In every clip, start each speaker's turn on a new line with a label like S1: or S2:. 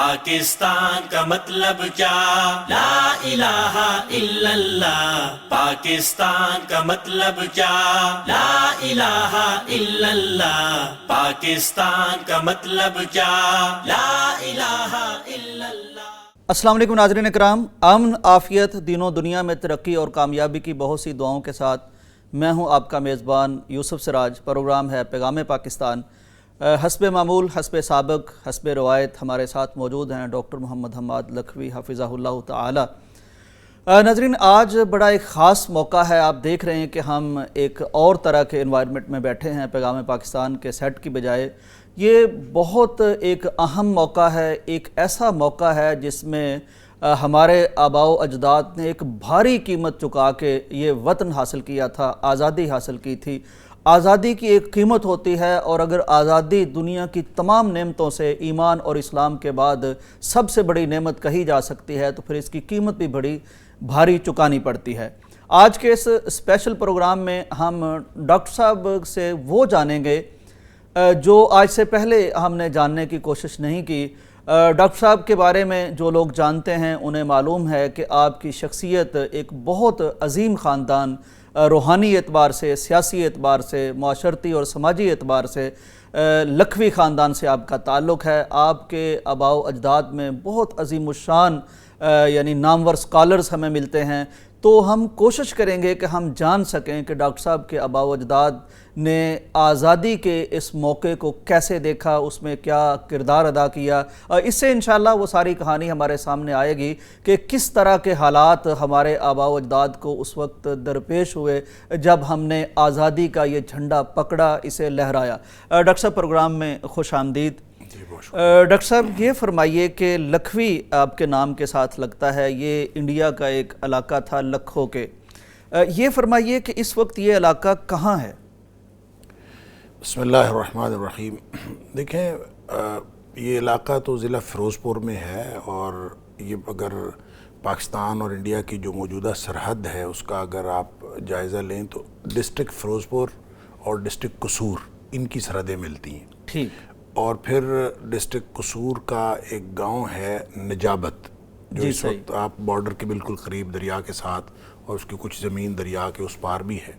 S1: پاکستان کا مطلب کیا؟ لا الہ الا اللہ. پاکستان کا مطلب کیا؟ لا الہ الا اللہ. پاکستان کا مطلب کیا؟ لا الہ الا اللہ.
S2: السلام علیکم ناظرین اکرام. امن، عافیت، دین و دنیا میں ترقی اور کامیابی کی بہت سی دعاؤں کے ساتھ میں ہوں آپ کا میزبان یوسف سراج. پروگرام ہے پیغام پاکستان. حسب معمول، حسب سابق، حسب روایت ہمارے ساتھ موجود ہیں ڈاکٹر محمد حماد لکھوی حفظہ اللہ تعالی. ناظرین، آج بڑا ایک خاص موقع ہے. آپ دیکھ رہے ہیں کہ ہم ایک اور طرح کے انوائرمنٹ میں بیٹھے ہیں پیغام پاکستان کے سیٹ کی بجائے. یہ بہت ایک اہم موقع ہے، ایک ایسا موقع ہے جس میں ہمارے آباء و اجداد نے ایک بھاری قیمت چکا کے یہ وطن حاصل کیا تھا، آزادی حاصل کی تھی. آزادی کی ایک قیمت ہوتی ہے، اور اگر آزادی دنیا کی تمام نعمتوں سے ایمان اور اسلام کے بعد سب سے بڑی نعمت کہی جا سکتی ہے تو پھر اس کی قیمت بھی بڑی بھاری چکانی پڑتی ہے. آج کے اس اسپیشل پروگرام میں ہم ڈاکٹر صاحب سے وہ جانیں گے جو آج سے پہلے ہم نے جاننے کی کوشش نہیں کی. ڈاکٹر صاحب کے بارے میں جو لوگ جانتے ہیں انہیں معلوم ہے کہ آپ کی شخصیت ایک بہت عظیم خاندان، روحانی اعتبار سے، سیاسی اعتبار سے، معاشرتی اور سماجی اعتبار سے لکھوی خاندان سے آپ کا تعلق ہے. آپ کے آباء و اجداد میں بہت عظیم الشان یعنی نامور اسکالرز ہمیں ملتے ہیں. تو ہم کوشش کریں گے کہ ہم جان سکیں کہ ڈاکٹر صاحب کے آباء و اجداد نے آزادی کے اس موقع کو کیسے دیکھا، اس میں کیا کردار ادا کیا. اس سے انشاءاللہ وہ ساری کہانی ہمارے سامنے آئے گی کہ کس طرح کے حالات ہمارے آباء و اجداد کو اس وقت درپیش ہوئے جب ہم نے آزادی کا یہ جھنڈا پکڑا، اسے لہرایا. ڈاکٹر صاحب پروگرام میں خوش آمدید. ڈاکٹر صاحب یہ فرمائیے کہ لکھوی آپ کے نام کے ساتھ لگتا ہے، یہ انڈیا کا ایک علاقہ تھا لکھوں کے. یہ فرمائیے کہ اس وقت یہ علاقہ کہاں ہے؟
S3: بسم اللہ الرحمن الرحیم. دیکھیں، یہ علاقہ تو ضلع فیروز پور میں ہے، اور یہ اگر پاکستان اور انڈیا کی جو موجودہ سرحد ہے اس کا اگر آپ جائزہ لیں تو ڈسٹرکٹ فیروز پور اور ڈسٹرکٹ قصور ان کی سرحدیں ملتی ہیں.
S2: ٹھیک.
S3: اور پھر ڈسٹرکٹ قصور کا ایک گاؤں ہے نجابت، جو اس وقت آپ بارڈر کے بالکل قریب دریا کے ساتھ، اور اس کی کچھ زمین دریا کے اس پار بھی ہے.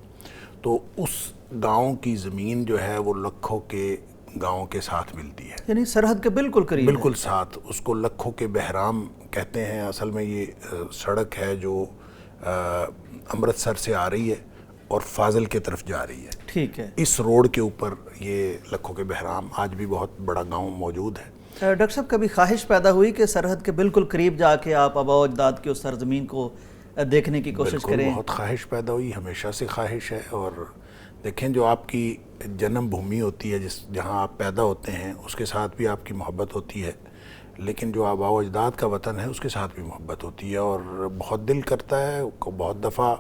S3: تو اس گاؤں کی زمین جو ہے وہ لکھوں کے گاؤں کے ساتھ ملتی ہے،
S2: یعنی سرحد کے بالکل قریب،
S3: بالکل ساتھ. اس کو لکھوں کے بہرام کہتے ہیں. اصل میں یہ سڑک ہے جو امرتسر سے آ رہی ہے اور فاضل کے طرف جا رہی ہے.
S2: ٹھیک ہے.
S3: اس روڈ کے اوپر یہ لکھوں کے بہرام آج بھی بہت بڑا گاؤں موجود ہے.
S2: ڈاکٹر صاحب کبھی خواہش پیدا ہوئی کہ سرحد کے بالکل قریب جا کے آپ آباء و اجداد کی اس سرزمین کو دیکھنے کی کوشش کریں؟
S3: بہت خواہش پیدا ہوئی، ہمیشہ سے خواہش ہے. اور دیکھیں، جو آپ کی جنم بھومی ہوتی ہے، جہاں آپ پیدا ہوتے ہیں، اس کے ساتھ بھی آپ کی محبت ہوتی ہے، لیکن جو آباء و اجداد کا وطن ہے اس کے ساتھ بھی محبت ہوتی ہے. اور بہت دل کرتا ہے، بہت دفعہ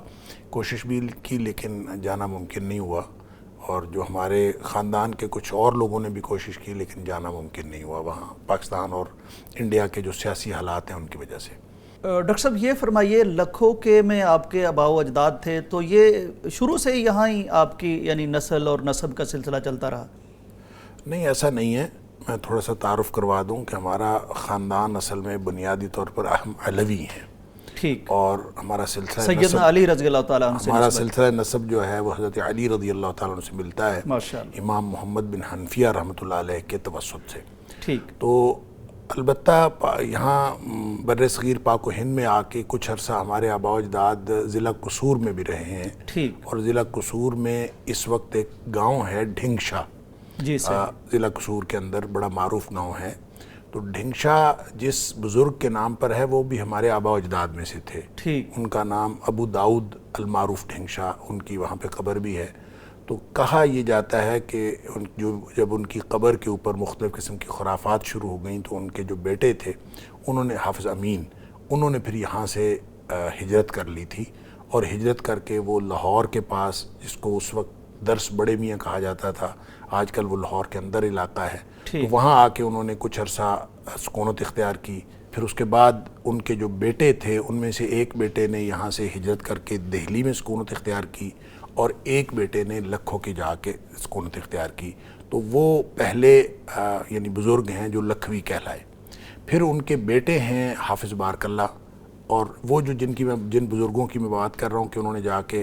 S3: کوشش بھی کی لیکن جانا ممکن نہیں ہوا. اور جو ہمارے خاندان کے کچھ اور لوگوں نے بھی کوشش کی لیکن جانا ممکن نہیں ہوا وہاں، پاکستان اور انڈیا کے جو سیاسی حالات ہیں ان کی وجہ سے.
S2: ڈاکٹر صاحب یہ فرمائیے، لکھوں کے میں آپ کے آباء و اجداد تھے تو یہ شروع سے یہاں ہی آپ کی یعنی نسل اور نسب کا سلسلہ چلتا رہا؟
S3: نہیں، ایسا نہیں ہے. میں تھوڑا سا تعارف کروا دوں کہ ہمارا خاندان اصل میں بنیادی طور پر ہم علوی ہیں.
S2: ٹھیک.
S3: اور ہمارا سلسلہ
S2: سیدنا علی رضی اللہ تعالیٰ عنہ سے
S3: ہمارا سلسلہ نسب جو ہے وہ حضرت علی رضی اللہ تعالیٰ عنہ سے ملتا ہے،
S2: ماشاءاللہ،
S3: امام محمد بن حنفیہ رحمۃ اللہ علیہ کے توسط سے.
S2: ٹھیک.
S3: تو البتہ یہاں بر صغیر پاک و ہند میں آ کے کچھ عرصہ ہمارے آباء و اجداد ضلع قصور میں بھی رہے ہیں.
S2: ٹھیک.
S3: اور ضلع قصور میں اس وقت ایک گاؤں ہے ڈھنگشا.
S2: جی صحیح.
S3: ضلع قصور کے اندر بڑا معروف گاؤں ہے. تو ڈھنگشا جس بزرگ کے نام پر ہے وہ بھی ہمارے آباء و اجداد میں سے تھے.
S2: ٹھیک.
S3: ان کا نام ابو داؤد المعروف ڈھنگشا، ان کی وہاں پہ قبر بھی ہے. تو کہا یہ جاتا ہے کہ جب ان کی قبر کے اوپر مختلف قسم کی خرافات شروع ہو گئیں تو ان کے جو بیٹے تھے انہوں نے، حافظ امین، انہوں نے پھر یہاں سے ہجرت کر لی تھی. اور ہجرت کر کے وہ لاہور کے پاس، جس کو اس وقت درس بڑے میاں کہا جاتا تھا، آج کل وہ لاہور کے اندر علاقہ ہے، تو وہاں آ کے انہوں نے کچھ عرصہ سکونت اختیار کی. پھر اس کے بعد ان کے جو بیٹے تھے ان میں سے ایک بیٹے نے یہاں سے ہجرت کر کے دہلی میں سکونت اختیار کی، اور ایک بیٹے نے لکھوں کے جا کے سکونت اختیار کی. تو وہ پہلے یعنی بزرگ ہیں جو لکھوی کہلائے. پھر ان کے بیٹے ہیں حافظ بارک اللہ، اور وہ جو جن بزرگوں کی میں بات کر رہا ہوں کہ انہوں نے جا کے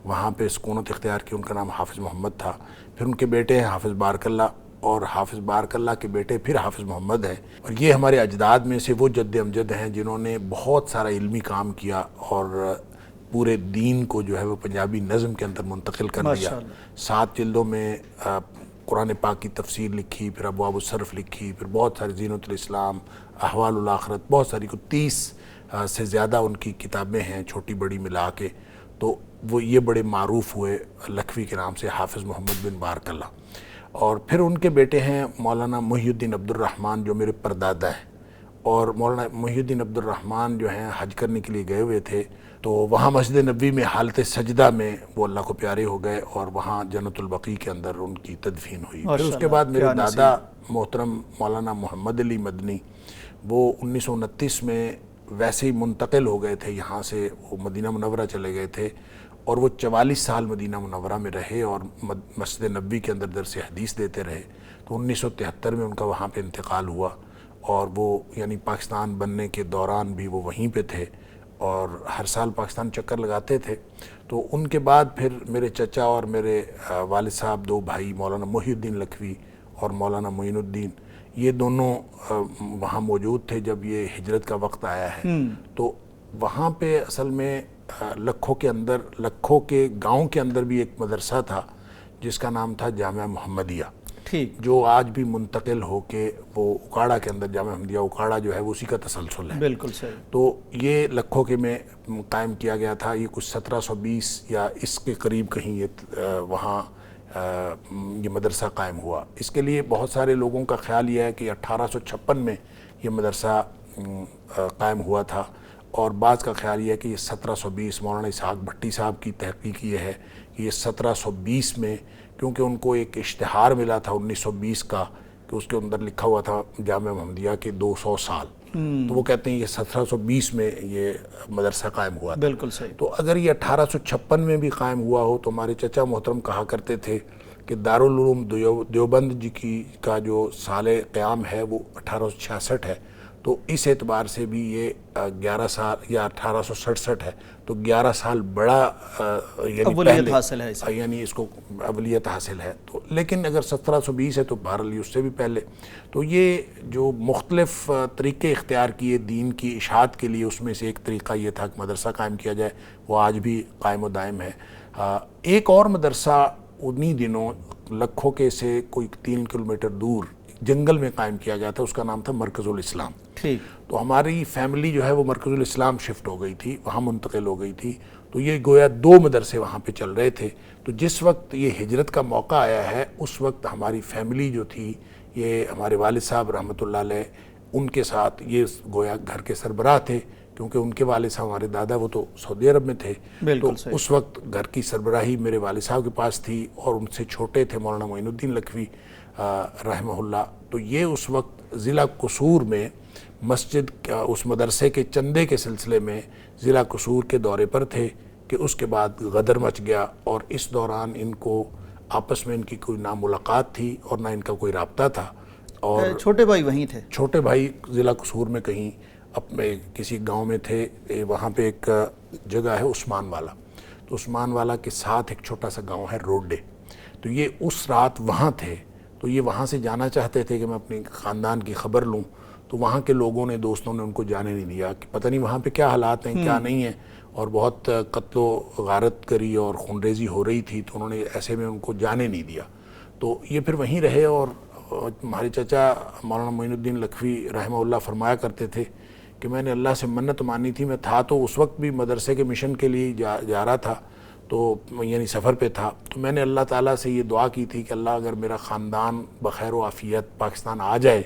S3: وہاں پہ سکونت اختیار کی، ان کا نام حافظ محمد تھا. پھر ان کے بیٹے ہیں حافظ بارک اللہ، اور حافظ بارک اللہ کے بیٹے پھر حافظ محمد ہیں. اور یہ ہمارے اجداد میں سے وہ جد امجد ہیں جنہوں نے بہت سارا علمی کام کیا اور پورے دین کو جو ہے وہ پنجابی نظم کے اندر منتقل کر دیا. 7 جلدوں میں قرآن پاک کی تفسیر لکھی، پھر ابواب الصرف لکھی، پھر بہت ساری زینت الاسلام، احوال الاخرت، بہت ساری، کو 30 سے زیادہ ان کی کتابیں ہیں چھوٹی بڑی ملا کے. تو وہ یہ بڑے معروف ہوئے لکھوی کے نام سے، حافظ محمد بن بارک اللہ. اور پھر ان کے بیٹے ہیں مولانا محی الدین عبد الرحمن جو میرے پردادا ہیں. اور مولانا محی الدین عبد الرحمن جو ہیں حج کرنے کے لیے گئے ہوئے تھے، تو وہاں مسجد نبوی میں حالت سجدہ میں وہ اللہ کو پیارے ہو گئے، اور وہاں جنت البقیع کے اندر ان کی تدفین ہوئی. پھر اس کے بعد میرے دادا محترم مولانا محمد علی مدنی، وہ 1929 میں ویسے ہی منتقل ہو گئے تھے یہاں سے، وہ مدینہ منورہ چلے گئے تھے، اور وہ 44 سال مدینہ منورہ میں رہے اور مسجد نبوی کے اندر درس حدیث دیتے رہے. تو 1973 میں ان کا وہاں پہ انتقال ہوا، اور وہ یعنی پاکستان بننے کے دوران بھی وہ وہیں پہ تھے اور ہر سال پاکستان چکر لگاتے تھے. تو ان کے بعد پھر میرے چچا اور میرے والد صاحب 2 بھائی مولانا محی الدین لکھوی اور مولانا معین الدین، یہ دونوں وہاں موجود تھے جب یہ ہجرت کا وقت آیا ہے. تو وہاں پہ اصل میں لکھوں کے اندر، لکھوں کے گاؤں کے اندر بھی ایک مدرسہ تھا جس کا نام تھا جامعہ محمدیہ، جو آج بھی منتقل ہو کے وہ اکاڑا کے اندر، جامعہ محمدیہ اکاڑا جو ہے وہ اسی کا تسلسل ہے.
S2: بالکل صحیح.
S3: تو یہ لکھوں کے میں قائم کیا گیا تھا. یہ کچھ 1720 یا اس کے قریب کہیں یہ وہاں یہ مدرسہ قائم ہوا. اس کے لیے بہت سارے لوگوں کا خیال یہ ہے کہ 1856 میں یہ مدرسہ قائم ہوا تھا، اور بعض کا خیال یہ ہے کہ یہ 1720، مولانا اسحاق بھٹی صاحب کی تحقیق یہ ہے کہ یہ 1720 میں، کیونکہ ان کو ایک اشتہار ملا تھا 1920 کا کہ اس کے اندر لکھا ہوا تھا جامعہ محمدیہ کے 200 سال، تو وہ کہتے ہیں یہ 1720 میں یہ مدرسہ قائم ہوا تھا.
S2: بالکل صحیح.
S3: تو اگر یہ 1856 میں بھی قائم ہوا ہو تو ہمارے چچا محترم کہا کرتے تھے کہ دارالعلوم دیوبند جی کی کا جو سال قیام ہے وہ 1866 ہے. تو اس اعتبار سے بھی یہ 11 سال یا 1867 ہے، تو 11 سال بڑا یعنی
S2: اولیت حاصل ہے،
S3: یعنی اس کو اولیت حاصل ہے. تو لیکن اگر 1720 ہے تو بہرحال اس سے بھی پہلے. تو یہ جو مختلف طریقے اختیار کیے دین کی اشاعت کے لیے، اس میں سے ایک طریقہ یہ تھا کہ مدرسہ قائم کیا جائے، وہ آج بھی قائم و دائم ہے. ایک اور مدرسہ انہی دنوں لکھوں کے سے کوئی 3 کلومیٹر دور جنگل میں قائم کیا گیا تھا، اس کا نام تھا مرکز الاسلام. تو ہماری فیملی جو ہے وہ مرکز الاسلام شفٹ ہو گئی تھی، وہاں منتقل ہو گئی تھی. تو یہ گویا 2 مدرسے وہاں پہ چل رہے تھے. تو جس وقت یہ ہجرت کا موقع آیا ہے اس وقت ہماری فیملی جو تھی، یہ ہمارے والد صاحب رحمۃ اللہ علیہ، ان کے ساتھ یہ گویا گھر کے سربراہ تھے، کیونکہ ان کے والد صاحب ہمارے دادا وہ تو سعودی عرب میں تھے. تو اس وقت گھر کی سربراہی میرے والد صاحب کے پاس تھی، اور ان سے چھوٹے تھے مولانا معین الدین لکھوی رحمہ اللہ. تو یہ اس وقت ضلع قصور میں مسجد اس مدرسے کے چندے کے سلسلے میں ضلع قصور کے دورے پر تھے کہ اس کے بعد غدر مچ گیا، اور اس دوران ان کو آپس میں ان کی کوئی نہ ملاقات تھی اور نہ ان کا کوئی رابطہ تھا. اور
S2: چھوٹے بھائی وہیں تھے؟ چھوٹے
S3: بھائی ضلع قصور میں کہیں اپنے کسی گاؤں میں تھے. وہاں پہ ایک جگہ ہے عثمان والا، تو عثمان والا کے ساتھ ایک چھوٹا سا گاؤں ہے روڈے. تو یہ اس رات وہاں تھے. تو یہ وہاں سے جانا چاہتے تھے کہ میں اپنی خاندان کی خبر لوں. تو وہاں کے لوگوں نے، دوستوں نے ان کو جانے نہیں دیا کہ پتہ نہیں وہاں پہ کیا حالات ہیں کیا نہیں ہیں، اور بہت قتل و غارت کری اور خونریزی ہو رہی تھی. تو انہوں نے ایسے میں ان کو جانے نہیں دیا. تو یہ پھر وہیں رہے. اور ہمارے چچا مولانا معین الدین لکھوی رحمہ اللہ فرمایا کرتے تھے کہ میں نے اللہ سے منت مانی تھی. میں تھا تو اس وقت بھی مدرسے کے مشن کے لیے جا رہا تھا، تو یعنی سفر پہ تھا. تو میں نے اللہ تعالیٰ سے یہ دعا کی تھی کہ اللہ اگر میرا خاندان بخیر و عافیت پاکستان آ جائے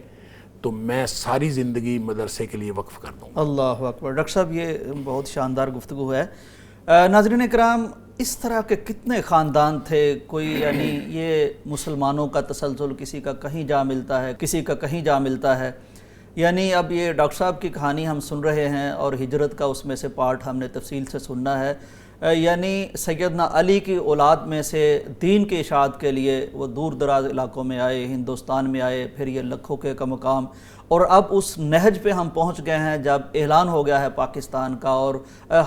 S3: تو میں ساری زندگی مدرسے کے لیے وقف کر دوں.
S2: اللہ اکبر. ڈاکٹر صاحب یہ بہت شاندار گفتگو ہے. ناظرین کرام، اس طرح کے کتنے خاندان تھے؟ کوئی یعنی یہ مسلمانوں کا تسلسل کسی کا کہیں جا ملتا ہے، کسی کا کہیں جا ملتا ہے. یعنی اب یہ ڈاکٹر صاحب کی کہانی ہم سن رہے ہیں اور ہجرت کا اس میں سے پارٹ ہم نے تفصیل سے سننا ہے. یعنی سیدنا علی کی اولاد میں سے دین کی اشاعت کے لیے وہ دور دراز علاقوں میں آئے، ہندوستان میں آئے، پھر یہ لکھوں کے کا مقام، اور اب اس نہج پہ ہم پہنچ گئے ہیں جب اعلان ہو گیا ہے پاکستان کا، اور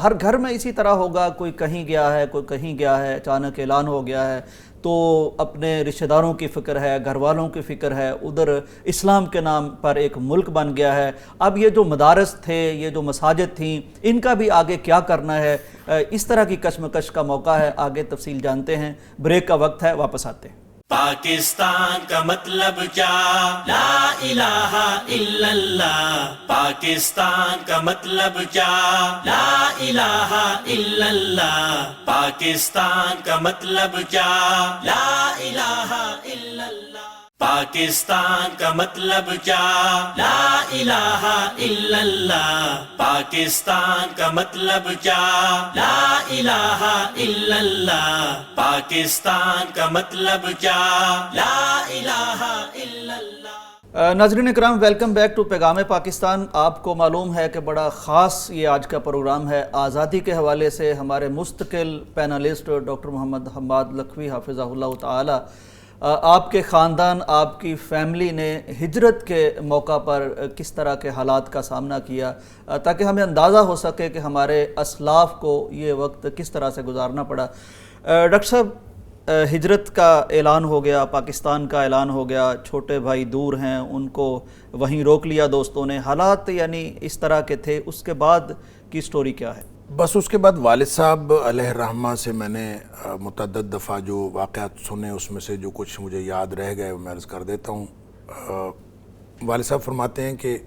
S2: ہر گھر میں اسی طرح ہوگا، کوئی کہیں گیا ہے، کوئی کہیں گیا ہے، اچانک اعلان ہو گیا ہے تو اپنے رشتہ داروں کی فکر ہے، گھر والوں کی فکر ہے، ادھر اسلام کے نام پر ایک ملک بن گیا ہے۔ اب یہ جو مدارس تھے، یہ جو مساجد تھیں، ان کا بھی آگے کیا کرنا ہے، اس طرح کی کشمکش کا موقع ہے۔ آگے تفصیل جانتے ہیں، بریک کا وقت ہے، واپس آتے ہیں۔
S1: پاکستان کا مطلب کیا؟ لا الہ الا اللہ۔ پاکستان کا مطلب کیا؟ لا الہ الا اللہ۔ پاکستان کا مطلب کیا؟ لا الہ الا اللہ۔ پاکستان کا مطلب کیا؟ لا الہ الا اللہ۔ پاکستان کا مطلب کیا؟ لا الہ الا اللہ۔ پاکستان کا مطلب کیا؟ لا الہ الا اللہ۔
S2: ناظرین اکرام، ویلکم بیک ٹو پیغام پاکستان۔ آپ کو معلوم ہے کہ بڑا خاص یہ آج کا پروگرام ہے۔ آزادی کے حوالے سے ہمارے مستقل پینلسٹ ڈاکٹر محمد حماد لکھوی حافظہ اللہ تعالی، آپ کے خاندان، آپ کی فیملی نے ہجرت کے موقع پر کس طرح کے حالات کا سامنا کیا، تاکہ ہمیں اندازہ ہو سکے کہ ہمارے اسلاف کو یہ وقت کس طرح سے گزارنا پڑا۔ ڈاکٹر صاحب، ہجرت کا اعلان ہو گیا، پاکستان کا اعلان ہو گیا، چھوٹے بھائی دور ہیں، ان کو وہیں روک لیا دوستوں نے، حالات یعنی اس طرح کے تھے۔ اس کے بعد کی سٹوری کیا ہے؟
S3: بس اس کے بعد والد صاحب علیہ الرحمہ سے میں نے متعدد دفعہ جو واقعات سنے، اس میں سے جو کچھ مجھے یاد رہ گئے وہ میں عرض کر دیتا ہوں۔ والد صاحب فرماتے ہیں کہ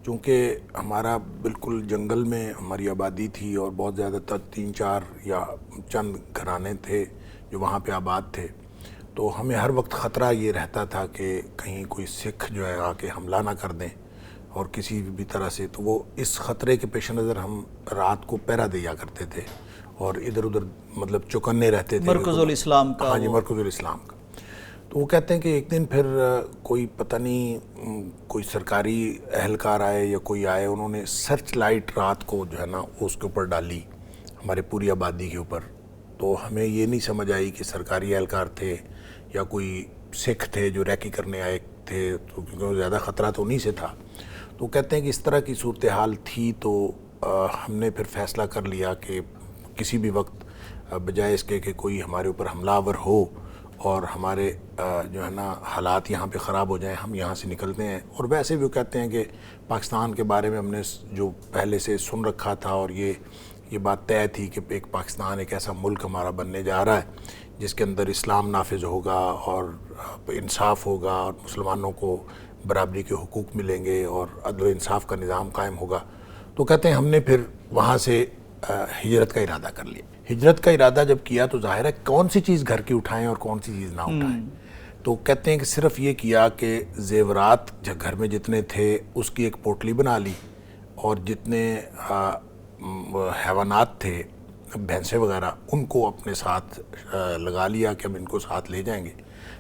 S3: چونکہ ہمارا بالکل جنگل میں ہماری آبادی تھی اور بہت زیادہ تر 3-4 یا چند گھرانے تھے جو وہاں پہ آباد تھے، تو ہمیں ہر وقت خطرہ یہ رہتا تھا کہ کہیں کوئی سکھ جو ہے آ کے حملہ نہ کر دیں اور کسی بھی طرح سے، تو وہ اس خطرے کے پیش نظر ہم رات کو پہرا دیا کرتے تھے اور ادھر ادھر مطلب چوکنے رہتے تھے،
S2: مرکز الاسلام کا۔
S3: ہاں جی، مرکز الاسلام کا۔ تو وہ کہتے ہیں کہ ایک دن پھر کوئی پتہ نہیں کوئی سرکاری اہلکار آئے یا کوئی آئے، انہوں نے سرچ لائٹ رات کو جو ہے نا اس کے اوپر ڈالی، ہمارے پوری آبادی کے اوپر۔ تو ہمیں یہ نہیں سمجھ آئی کہ سرکاری اہلکار تھے یا کوئی سکھ تھے جو ریکی کرنے آئے تھے، تو کیونکہ زیادہ خطرہ تو انہیں سے تھا۔ تو کہتے ہیں کہ اس طرح کی صورتحال تھی، تو ہم نے پھر فیصلہ کر لیا کہ کسی بھی وقت بجائے اس کے کہ کوئی ہمارے اوپر حملہ آور ہو اور ہمارے جو ہے نا حالات یہاں پہ خراب ہو جائیں، ہم یہاں سے نکلتے ہیں۔ اور ویسے بھی وہ کہتے ہیں کہ پاکستان کے بارے میں ہم نے جو پہلے سے سن رکھا تھا اور یہ بات طے تھی کہ ایک پاکستان ایک ایسا ملک ہمارا بننے جا رہا ہے جس کے اندر اسلام نافذ ہوگا اور انصاف ہوگا اور مسلمانوں کو برابری کے حقوق ملیں گے اور عدل و انصاف کا نظام قائم ہوگا۔ تو کہتے ہیں ہم نے پھر وہاں سے ہجرت کا ارادہ کر لیا۔ ہجرت کا ارادہ جب کیا تو ظاہر ہے کون سی چیز گھر کی اٹھائیں اور کون سی چیز نہ اٹھائیں۔ تو کہتے ہیں کہ صرف یہ کیا کہ زیورات گھر میں جتنے تھے اس کی ایک پوٹلی بنا لی، اور جتنے حیوانات تھے، بھینسیں وغیرہ، ان کو اپنے ساتھ لگا لیا کہ ہم ان کو ساتھ لے جائیں گے،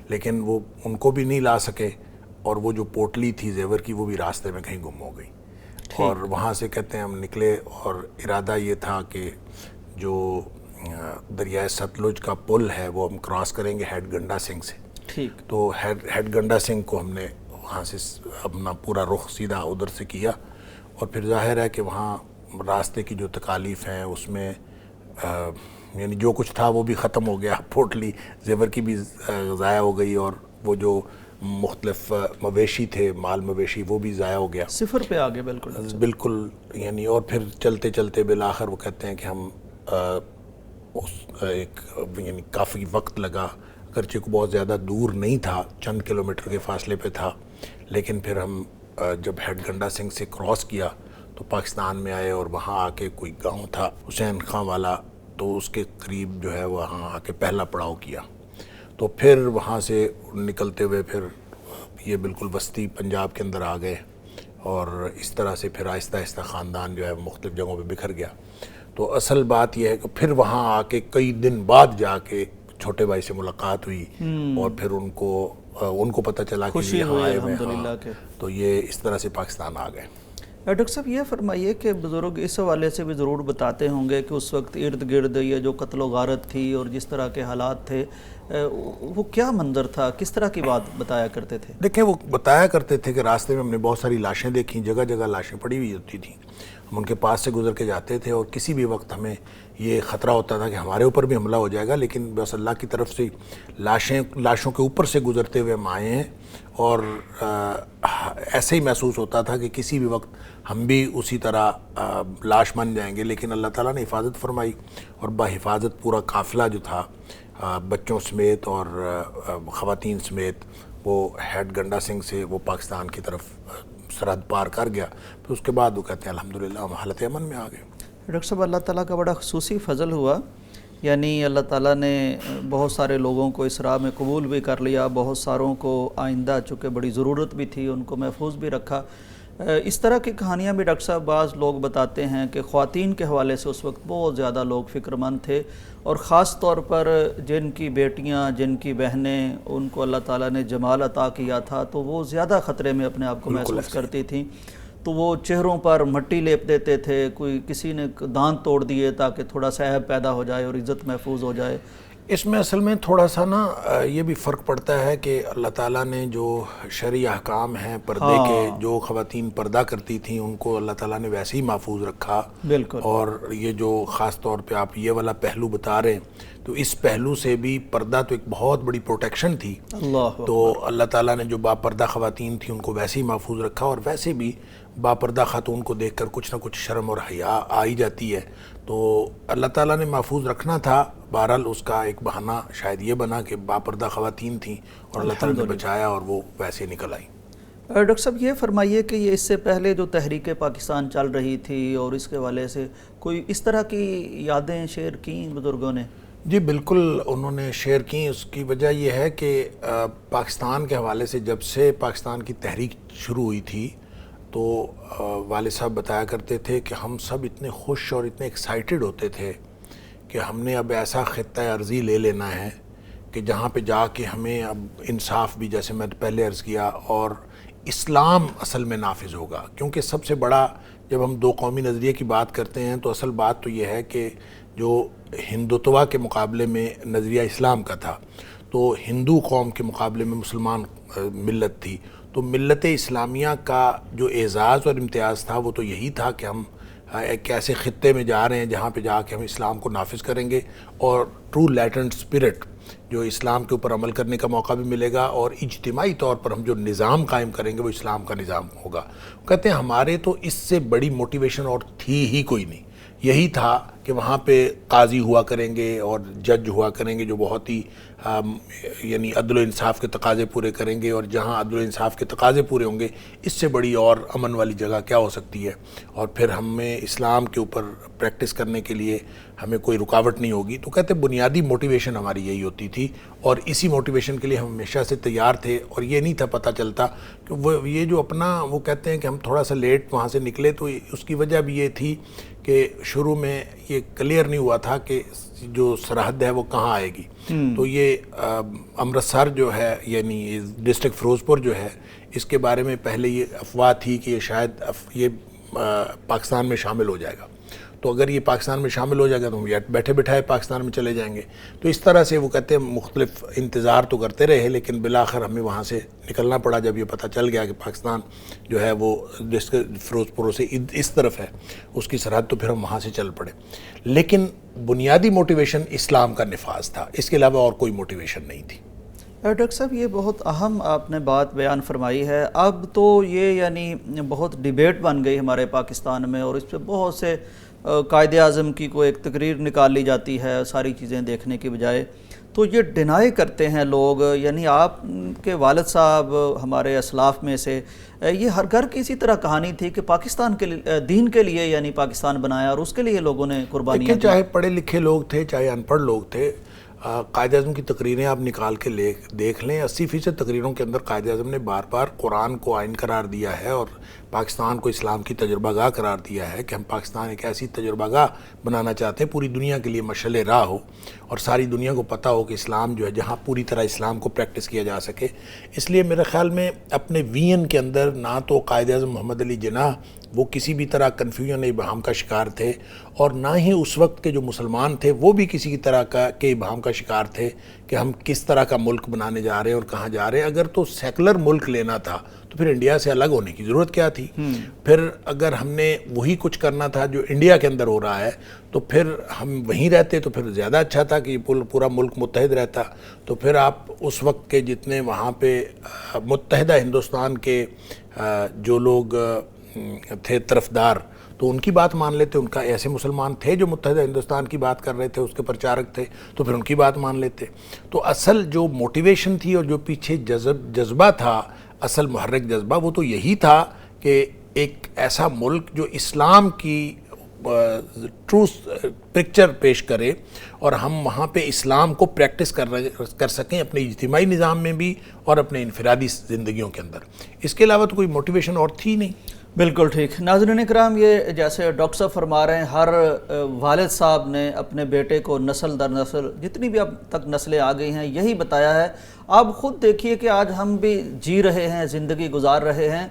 S3: لیکن وہ ان کو بھی نہیں لا سکے، اور وہ جو پوٹلی تھی زیور کی وہ بھی راستے میں کہیں گم ہو گئی۔ اور وہاں سے کہتے ہیں ہم نکلے، اور ارادہ یہ تھا کہ جو دریائے ستلج کا پل ہے وہ ہم کراس کریں گے ہیڈ گنڈا سنگھ سے۔
S2: ٹھیک۔
S3: تو ہیڈ گنڈا سنگھ کو ہم نے وہاں سے اپنا پورا رخ سیدھا ادھر سے کیا، اور پھر ظاہر ہے کہ وہاں راستے کی جو تکالیف ہیں اس میں یعنی جو کچھ تھا وہ بھی ختم ہو گیا، پوٹلی زیور کی بھی ضائع ہو گئی، اور وہ جو مختلف مویشی تھے، مال مویشی، وہ بھی ضائع ہو گیا،
S2: صفر پہ آگے بالکل
S3: یعنی۔ اور پھر چلتے چلتے بالآخر وہ کہتے ہیں کہ ہم ایک یعنی کافی وقت لگا، اگرچہ کو بہت زیادہ دور نہیں تھا، چند کلومیٹر کے فاصلے پہ تھا، لیکن پھر ہم جب ہیڈ گنڈا سنگھ سے کراس کیا تو پاکستان میں آئے، اور وہاں آ کے کوئی گاؤں تھا حسین خان والا، تو اس کے قریب جو ہے وہاں آ کے پہلا پڑاؤ کیا۔ تو پھر وہاں سے نکلتے ہوئے پھر یہ بالکل وسطی پنجاب کے اندر آ گئے، اور اس طرح سے پھر آہستہ آہستہ خاندان جو ہے مختلف جگہوں پہ بکھر گیا۔ تو اصل بات یہ ہے کہ پھر وہاں آ کے کئی دن بعد جا کے چھوٹے بھائی سے ملاقات ہوئی، اور پھر ان کو پتہ چلا کہ یہاں آئے ہوئے ہیں، تو یہ اس طرح سے پاکستان آ گئے۔
S2: ڈاکٹر صاحب یہ فرمائیے کہ بزرگ اس حوالے سے بھی ضرور بتاتے ہوں گے کہ اس وقت ارد گرد یہ جو قتل و غارت تھی اور جس طرح کے حالات تھے وہ کیا منظر تھا، کس طرح کی بات بتایا کرتے تھے؟
S3: دیکھیں وہ بتایا کرتے تھے کہ راستے میں ہم نے بہت ساری لاشیں دیکھیں، جگہ جگہ لاشیں پڑی ہوئی ہوتی تھیں، ہم ان کے پاس سے گزر کے جاتے تھے اور کسی بھی وقت ہمیں یہ خطرہ ہوتا تھا کہ ہمارے اوپر بھی حملہ ہو جائے گا، لیکن بس اللہ کی طرف سے لاشوں کے اوپر سے گزرتے ہوئے ہم آئے ہیں اور ایسے ہی محسوس ہوتا تھا کہ کسی بھی وقت ہم بھی اسی طرح لاش بن جائیں گے، لیکن اللہ تعالیٰ نے حفاظت فرمائی اور بحفاظت پورا قافلہ جو تھا بچوں سمیت اور خواتین سمیت وہ ہیڈ گنڈا سنگھ سے وہ پاکستان کی طرف سرحد پار کر گیا، پھر اس کے بعد وہ کہتے ہیں الحمدللہ ہم حالت امن میں آ گئے۔
S2: ڈاکٹر صاحب اللہ تعالیٰ کا بڑا خصوصی فضل ہوا، یعنی اللہ تعالیٰ نے بہت سارے لوگوں کو اس راہ میں قبول بھی کر لیا، بہت ساروں کو آئندہ چونکہ بڑی ضرورت بھی تھی ان کو محفوظ بھی رکھا۔ اس طرح کی کہانیاں بھی ڈاکٹر صاحب بعض لوگ بتاتے ہیں کہ خواتین کے حوالے سے اس وقت بہت زیادہ لوگ فکر مند تھے، اور خاص طور پر جن کی بیٹیاں جن کی بہنیں ان کو اللہ تعالیٰ نے جمال عطا کیا تھا تو وہ زیادہ خطرے میں اپنے آپ کو محسوس کرتی تھیں، تو وہ چہروں پر مٹی لیپ دیتے تھے، کوئی کسی نے دانت توڑ دیے تاکہ تھوڑا سا عیب پیدا ہو جائے اور عزت محفوظ ہو جائے۔
S3: اس میں اصل میں تھوڑا سا نا یہ بھی فرق پڑتا ہے کہ اللہ تعالیٰ نے جو شرعی احکام ہیں پردے کے، جو خواتین پردہ کرتی تھیں ان کو اللہ تعالیٰ نے ویسے ہی محفوظ رکھا،
S2: بالکل،
S3: اور یہ جو خاص طور پہ آپ یہ والا پہلو بتا رہے ہیں تو اس پہلو سے بھی پردہ تو ایک بہت بڑی پروٹیکشن تھی، تو اللہ تعالیٰ نے جو باپردہ خواتین تھیں ان کو ویسے ہی محفوظ رکھا، اور ویسے بھی باپردہ خاتون کو دیکھ کر کچھ نہ کچھ شرم اور حیا آ ہی جاتی ہے، تو اللہ تعالیٰ نے محفوظ رکھنا تھا۔ بہرحال اس کا ایک بہانہ شاید یہ بنا کہ باپردہ خواتین تھیں اور اللہ تعالیٰ نے بچایا اور وہ ویسے نکل آئیں۔
S2: ڈاکٹر صاحب یہ فرمائیے کہ یہ اس سے پہلے جو تحریک پاکستان چل رہی تھی اور اس کے حوالے سے کوئی اس طرح کی یادیں شیئر کیں بزرگوں نے؟
S3: جی بالکل انہوں نے شیئر کی۔ اس کی وجہ یہ ہے کہ پاکستان کے حوالے سے جب سے پاکستان کی تحریک شروع ہوئی تھی تو والد صاحب بتایا کرتے تھے کہ ہم سب اتنے خوش اور اتنے ایکسائٹڈ ہوتے تھے کہ ہم نے اب ایسا خطہ ارضی لے لینا ہے کہ جہاں پہ جا کے ہمیں اب انصاف بھی، جیسے میں پہلے عرض کیا، اور اسلام اصل میں نافذ ہوگا، کیونکہ سب سے بڑا جب ہم دو قومی نظریے کی بات کرتے ہیں تو اصل بات تو یہ ہے کہ جو ہندوتوا کے مقابلے میں نظریہ اسلام کا تھا، تو ہندو قوم کے مقابلے میں مسلمان ملت تھی، تو ملت اسلامیہ کا جو اعزاز اور امتیاز تھا وہ تو یہی تھا کہ ہم ایک ایسے خطے میں جا رہے ہیں جہاں پہ جا کے ہم اسلام کو نافذ کریں گے، اور ٹرو لیٹنٹ اسپرٹ جو اسلام کے اوپر عمل کرنے کا موقع بھی ملے گا، اور اجتماعی طور پر ہم جو نظام قائم کریں گے وہ اسلام کا نظام ہوگا۔ کہتے ہیں ہمارے تو اس سے بڑی موٹیویشن اور تھی ہی کوئی نہیں، یہی تھا کہ وہاں پہ قاضی ہوا کریں گے اور جج ہوا کریں گے جو بہت ہی یعنی عدل و انصاف کے تقاضے پورے کریں گے، اور جہاں عدل و انصاف کے تقاضے پورے ہوں گے اس سے بڑی اور امن والی جگہ کیا ہو سکتی ہے، اور پھر ہمیں اسلام کے اوپر پریکٹس کرنے کے لیے ہمیں کوئی رکاوٹ نہیں ہوگی۔ تو کہتے ہیں بنیادی موٹیویشن ہماری یہی ہوتی تھی، اور اسی موٹیویشن کے لیے ہم ہمیشہ سے تیار تھے، اور یہ نہیں تھا پتہ چلتا کہ وہ یہ جو اپنا وہ کہتے ہیں کہ ہم تھوڑا سا لیٹ وہاں سے نکلے، تو اس کی وجہ بھی یہ تھی کہ شروع میں یہ کلیئر نہیں ہوا تھا کہ جو سرحد ہے وہ کہاں آئے گی، تو یہ امرتسر جو ہے یعنی ڈسٹرکٹ فیروز پور جو ہے اس کے بارے میں پہلے یہ افواہ تھی کہ یہ شاید یہ پاکستان میں شامل ہو جائے گا، تو اگر یہ پاکستان میں شامل ہو جائے گا تو ہم بیٹھے بٹھائے پاکستان میں چلے جائیں گے، تو اس طرح سے وہ کہتے ہیں مختلف انتظار تو کرتے رہے، لیکن بالآخر ہمیں وہاں سے نکلنا پڑا جب یہ پتہ چل گیا کہ پاکستان جو ہے وہ ڈسٹرکٹ فیروز پور سے اس طرف ہے اس کی سرحد، تو پھر ہم وہاں سے چل پڑے۔ لیکن بنیادی موٹیویشن اسلام کا نفاذ تھا، اس کے علاوہ اور کوئی موٹیویشن نہیں تھی۔
S2: ڈاکٹر صاحب یہ بہت اہم آپ نے بات بیان فرمائی ہے، اب تو یہ یعنی بہت ڈیبیٹ بن گئی ہمارے پاکستان میں، اور اس پہ بہت سے قائد اعظم کی کوئی ایک تقریر نکال لی جاتی ہے ساری چیزیں دیکھنے کے بجائے، تو یہ ڈینائی کرتے ہیں لوگ، یعنی آپ کے والد صاحب ہمارے اسلاف میں سے یہ ہر گھر کی اسی طرح کہانی تھی کہ پاکستان کے لیے دین کے لیے یعنی پاکستان بنایا، اور اس کے لیے لوگوں نے قربانیاں دی۔
S3: چاہے پڑھے لکھے لوگ تھے چاہے ان پڑھ لوگ تھے، قائد اعظم کی تقریریں آپ نکال کے دیکھ لیں، 80% تقریروں کے اندر قائد اعظم نے بار بار قرآن کو آئین قرار دیا ہے اور پاکستان کو اسلام کی تجربہ گاہ قرار دیا ہے کہ ہم پاکستان ایک ایسی تجربہ گاہ بنانا چاہتے ہیں پوری دنیا کے لیے مشعل راہ ہو اور ساری دنیا کو پتہ ہو کہ اسلام جو ہے جہاں پوری طرح اسلام کو پریکٹس کیا جا سکے. اس لیے میرے خیال میں اپنے وین کے اندر نہ تو قائد اعظم محمد علی جناح وہ کسی بھی طرح کنفیوژن ابہام کا شکار تھے اور نہ ہی اس وقت کے جو مسلمان تھے وہ بھی کسی طرح کے ابہام کا شکار تھے کہ ہم کس طرح کا ملک بنانے جا رہے ہیں اور کہاں جا رہے ہیں. اگر تو سیکولر ملک لینا تھا تو پھر انڈیا سے الگ ہونے کی ضرورت کیا تھی؟ پھر اگر ہم نے وہی کچھ کرنا تھا جو انڈیا کے اندر ہو رہا ہے تو پھر ہم وہیں رہتے تو پھر زیادہ اچھا تھا کہ پورا ملک متحد رہتا. تو پھر آپ اس وقت کے جتنے وہاں پہ متحدہ ہندوستان کے جو لوگ تھے طرفدار تو ان کی بات مان لیتے. ان کا ایسے مسلمان تھے جو متحدہ ہندوستان کی بات کر رہے تھے، اس کے پرچارک تھے، تو پھر ان کی بات مان لیتے. تو اصل جو موٹیویشن تھی اور جو پیچھے جذبہ تھا، اصل محرک جذبہ، وہ تو یہی تھا کہ ایک ایسا ملک جو اسلام کی ٹرو پکچر پیش کرے اور ہم وہاں پہ اسلام کو پریکٹس کر سکیں اپنے اجتماعی نظام میں بھی اور اپنے انفرادی زندگیوں کے اندر. اس کے علاوہ تو کوئی موٹیویشن اور تھی نہیں.
S2: بالکل ٹھیک. ناظرین اکرام، یہ جیسے ڈاکٹر صاحب فرما رہے ہیں، ہر والد صاحب نے اپنے بیٹے کو نسل در نسل جتنی بھی اب تک نسلیں آ گئی ہیں یہی بتایا ہے. آپ خود دیکھیے کہ آج ہم بھی جی رہے ہیں، زندگی گزار رہے ہیں،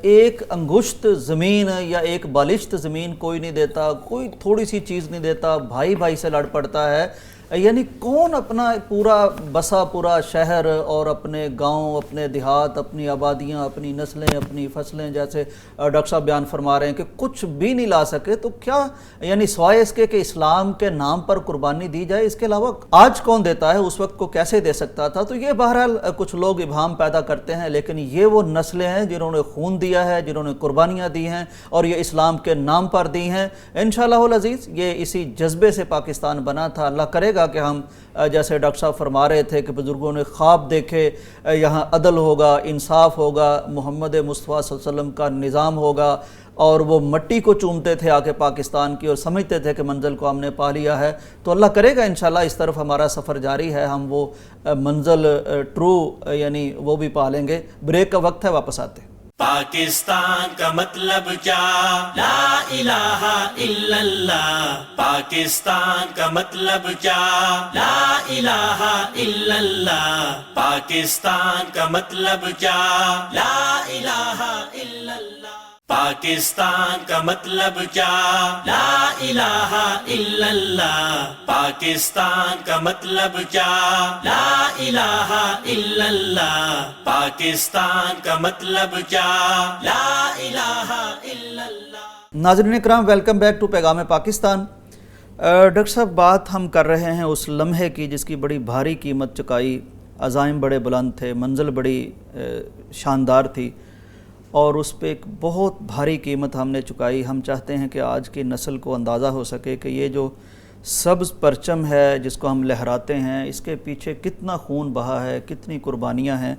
S2: ایک انگشت زمین یا ایک بالشت زمین کوئی نہیں دیتا، کوئی تھوڑی سی چیز نہیں دیتا، بھائی بھائی سے لڑ پڑتا ہے. یعنی کون اپنا پورا شہر اور اپنے گاؤں، اپنے دیہات، اپنی آبادیاں، اپنی نسلیں، اپنی فصلیں، جیسے ڈاکٹر صاحب بیان فرما رہے ہیں کہ کچھ بھی نہیں لا سکے، تو کیا یعنی سوائے اس کے کہ اسلام کے نام پر قربانی دی جائے، اس کے علاوہ آج کون دیتا ہے؟ اس وقت کو کیسے دے سکتا تھا؟ تو یہ بہرحال کچھ لوگ ابہام پیدا کرتے ہیں، لیکن یہ وہ نسلیں ہیں جنہوں نے خون دیا ہے، جنہوں نے قربانیاں دی ہیں اور یہ اسلام کے نام پر دی ہیں. انشاءاللہ العزیز یہ اسی جذبے سے پاکستان بنا تھا. اللہ کرے گا کہ ہم جیسے ڈاکٹر صاحب فرما رہے تھے کہ بزرگوں نے خواب دیکھے، یہاں عدل ہوگا، انصاف ہوگا، محمد مصطفیٰ صلی اللہ علیہ وسلم کا نظام ہوگا، اور وہ مٹی کو چومتے تھے آ کے پاکستان کی اور سمجھتے تھے کہ منزل کو ہم نے پا لیا ہے. تو اللہ کرے گا انشاءاللہ اس طرف ہمارا سفر جاری ہے، ہم وہ منزل ٹرو یعنی وہ بھی پا لیں گے. بریک کا وقت ہے، واپس آتے ہیں.
S1: پاکستان کا مطلب کیا؟ لا الہ الا اللہ. پاکستان کا مطلب کیا؟ لا الہ الا اللہ. پاکستان کا مطلب کیا؟ لا الہ الا اللہ. پاکستان کا مطلب کیا؟ لا الہ الا اللہ. پاکستان کا مطلب کیا؟ لا الہ الا اللہ. پاکستان کا مطلب کیا؟ لا الہ الا اللہ.
S2: ناظرین اکرام، ویلکم بیک ٹو پیغام پاکستان. ڈاکٹر صاحب، بات ہم کر رہے ہیں اس لمحے کی جس کی بڑی بھاری قیمت چکائی، عزائم بڑے بلند تھے، منزل بڑی شاندار تھی اور اس پہ ایک بہت بھاری قیمت ہم نے چکائی. ہم چاہتے ہیں کہ آج کی نسل کو اندازہ ہو سکے کہ یہ جو سبز پرچم ہے جس کو ہم لہراتے ہیں، اس کے پیچھے کتنا خون بہا ہے، کتنی قربانیاں ہیں.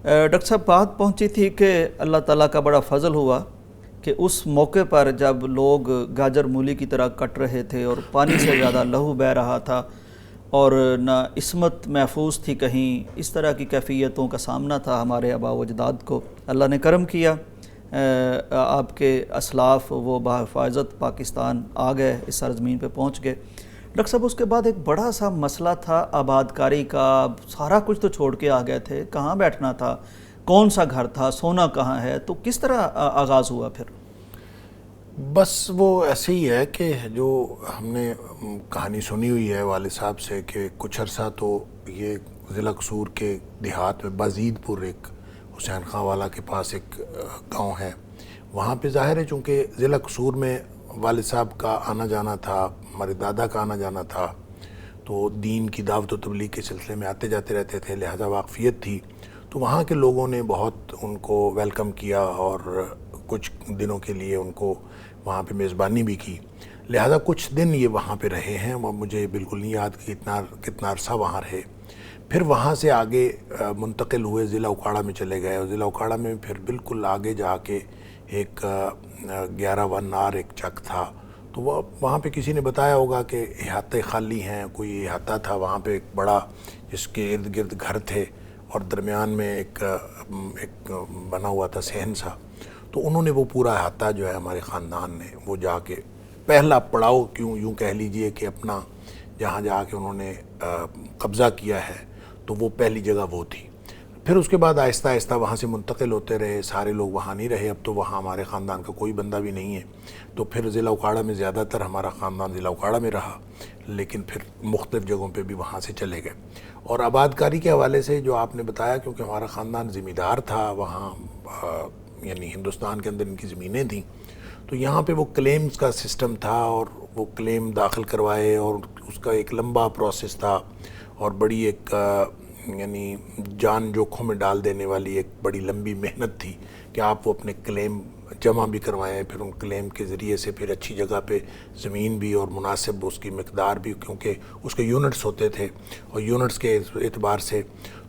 S2: ڈاکٹر صاحب، بات پہنچی تھی کہ اللہ تعالیٰ کا بڑا فضل ہوا کہ اس موقع پر جب لوگ گاجر مولی کی طرح کٹ رہے تھے اور پانی سے زیادہ لہو بہہ رہا تھا اور نہ عصمت محفوظ تھی کہیں، اس طرح کی کیفیتوں کا سامنا تھا ہمارے آباء و اجداد کو. اللہ نے کرم کیا، آپ کے اسلاف وہ بحفاظت پاکستان آ گئے، اس سرزمین پہ پہنچ گئے. ڈاکٹر صاحب، اس کے بعد ایک بڑا سا مسئلہ تھا آباد کاری کا. سارا کچھ تو چھوڑ کے آ گئے تھے، کہاں بیٹھنا تھا، کون سا گھر تھا، سونا کہاں ہے، تو کس طرح آغاز ہوا پھر؟
S3: بس وہ ایسے ہی ہے کہ جو ہم نے کہانی سنی ہوئی ہے والد صاحب سے کہ کچھ عرصہ تو یہ ضلع قصور کے دیہات میں بازید پور، ایک حسین خان والا کے پاس ایک گاؤں ہے، وہاں پہ ظاہر ہے چونکہ ضلع قصور میں والد صاحب کا آنا جانا تھا، ہمارے دادا کا آنا جانا تھا، تو دین کی دعوت و تبلیغ کے سلسلے میں آتے جاتے رہتے تھے، لہذا واقفیت تھی. تو وہاں کے لوگوں نے بہت ان کو ویلکم کیا اور کچھ دنوں کے لیے ان کو وہاں پہ میزبانی بھی کی. لہذا کچھ دن یہ وہاں پہ رہے ہیں، مجھے بالکل نہیں یاد کہ کتنا عرصہ وہاں رہے. پھر وہاں سے آگے منتقل ہوئے، ضلع اوکاڑا میں چلے گئے، اور ضلع اوکاڑا میں پھر بالکل آگے جا کے ایک 11 نار ایک چک تھا. تو وہ وہاں پہ کسی نے بتایا ہوگا کہ احاطے خالی ہیں، کوئی احاطہ تھا وہاں پہ ایک بڑا، جس کے ارد گرد گھر تھے اور درمیان میں ایک بنا ہوا تھا صحن سا. تو انہوں نے وہ پورا احاطہ جو ہے ہمارے خاندان نے وہ جا کے پہلا پڑاؤ یوں کہہ لیجئے کہ اپنا جہاں جا کے انہوں نے قبضہ کیا ہے تو وہ پہلی جگہ وہ تھی. پھر اس کے بعد آہستہ آہستہ وہاں سے منتقل ہوتے رہے, سارے لوگ وہاں نہیں رہے, اب تو وہاں ہمارے خاندان کا کوئی بندہ بھی نہیں ہے. تو پھر ضلع اوکاڑا میں زیادہ تر ہمارا خاندان ضلع اوکاڑا میں رہا, لیکن پھر مختلف جگہوں پہ بھی وہاں سے چلے گئے. اور آباد کاری کے حوالے سے جو آپ نے بتایا, کیونکہ ہمارا خاندان زمیندار تھا وہاں, یعنی ہندوستان کے اندر ان کی زمینیں تھیں, تو یہاں پہ وہ کلیمز کا سسٹم تھا اور وہ کلیم داخل کروائے اور اس کا ایک لمبا پروسیس تھا اور بڑی ایک یعنی جان جوکھوں میں ڈال دینے والی ایک بڑی لمبی محنت تھی کہ آپ وہ اپنے کلیم جمع بھی کروائیں, پھر ان کلیم کے ذریعے سے پھر اچھی جگہ پہ زمین بھی اور مناسب اس کی مقدار بھی, کیونکہ اس کے یونٹس ہوتے تھے اور یونٹس کے اعتبار سے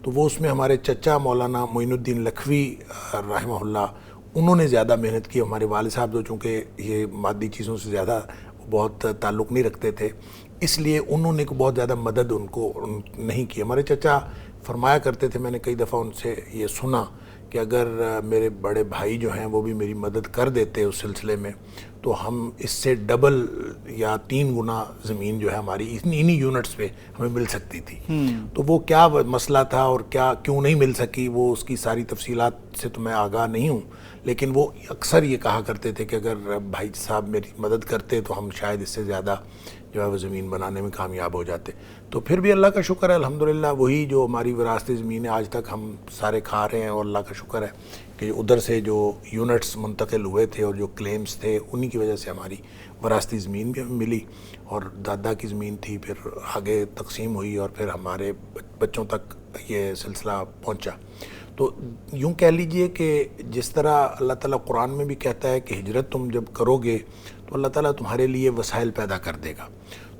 S3: تو وہ اس میں ہمارے چچا مولانا معین الدین لکھوی رحمہ اللہ انہوں نے زیادہ محنت کی. ہمارے والد صاحب جو چونکہ یہ مادی چیزوں سے زیادہ بہت تعلق نہیں رکھتے تھے, اس لیے انہوں نے بہت زیادہ مدد ان کو نہیں کی. ہمارے چچا فرمایا کرتے تھے, میں نے کئی دفعہ ان سے یہ سنا کہ اگر میرے بڑے بھائی جو ہیں وہ بھی میری مدد کر دیتے اس سلسلے میں تو ہم اس سے ڈبل یا 3 گنا زمین جو ہے ہماری انہی یونٹس پہ ہمیں مل سکتی تھی. تو وہ کیا مسئلہ تھا اور کیوں نہیں مل سکی, وہ اس کی ساری تفصیلات سے تو میں آگاہ نہیں ہوں, لیکن وہ اکثر یہ کہا کرتے تھے کہ اگر بھائی صاحب میری مدد کرتے تو ہم شاید اس سے زیادہ جو ہے وہ زمین بنانے میں کامیاب ہو جاتے. تو پھر بھی اللہ کا شکر ہے الحمدللہ, وہی جو ہماری وراثتی زمین ہے آج تک ہم سارے کھا رہے ہیں, اور اللہ کا شکر ہے کہ ادھر سے جو یونٹس منتقل ہوئے تھے اور جو کلیمز تھے انہی کی وجہ سے ہماری وراثتی زمین بھی ہمیں ملی, اور دادا کی زمین تھی, پھر آگے تقسیم ہوئی اور پھر ہمارے بچوں تک یہ سلسلہ پہنچا. تو یوں کہہ لیجئے کہ جس طرح اللہ تعالیٰ قرآن میں بھی کہتا ہے کہ ہجرت تم جب کرو گے تو اللہ تعالیٰ تمہارے لیے وسائل پیدا کر دے گا.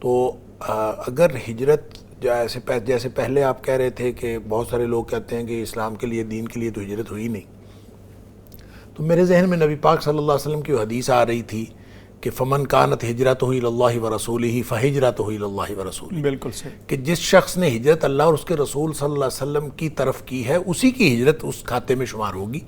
S3: تو اگر ہجرت جیسے پہلے آپ کہہ رہے تھے کہ بہت سارے لوگ کہتے ہیں کہ اسلام کے لیے, دین کے لیے تو ہجرت ہوئی نہیں, تو میرے ذہن میں نبی پاک صلی اللہ علیہ وسلم کی حدیث آ رہی تھی کہ فمن کانت ہجرتہ الی اللہ ورسولہ فہجرتہ الی اللہ ورسولہ.
S2: بالکل صحیح.
S3: کہ جس شخص نے ہجرت اللہ اور اس کے رسول صلی اللہ علیہ وسلم کی طرف کی ہے اسی کی ہجرت اس کھاتے میں شمار ہوگی.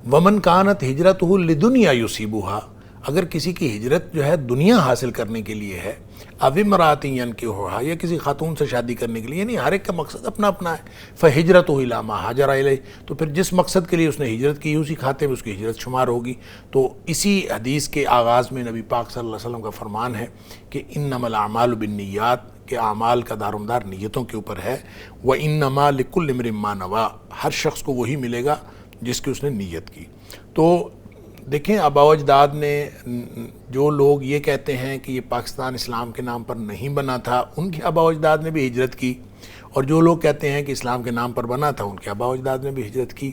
S3: ومن کانت ہجرتہ لدنیا یصیبھا, اگر کسی کی ہجرت جو ہے دنیا حاصل کرنے کے لیے ہے, او امرأۃ ینکحھا, یا کسی خاتون سے شادی کرنے کے لیے, یعنی ہر ایک کا مقصد اپنا اپنا ہے, فہجرتہ الی ما ہاجر الیہ, تو پھر جس مقصد کے لیے اس نے ہجرت کی اسی کھاتے میں اس کی ہجرت شمار ہوگی. تو اسی حدیث کے آغاز میں نبی پاک صلی اللہ علیہ وسلم کا فرمان ہے کہ انما الاعمال بالنیات, کہ اعمال کا دار و مدار نیتوں کے اوپر ہے. وانما لکل امرئ ما نوی, ہر شخص کو وہی ملے گا جس کی اس نے نیت کی. تو دیکھیں آباء و اجداد نے, جو لوگ یہ کہتے ہیں کہ یہ پاکستان اسلام کے نام پر نہیں بنا تھا, ان کے آباء و اجداد نے بھی ہجرت کی, اور جو لوگ کہتے ہیں کہ اسلام کے نام پر بنا تھا ان کے آباء و اجداد نے بھی ہجرت کی.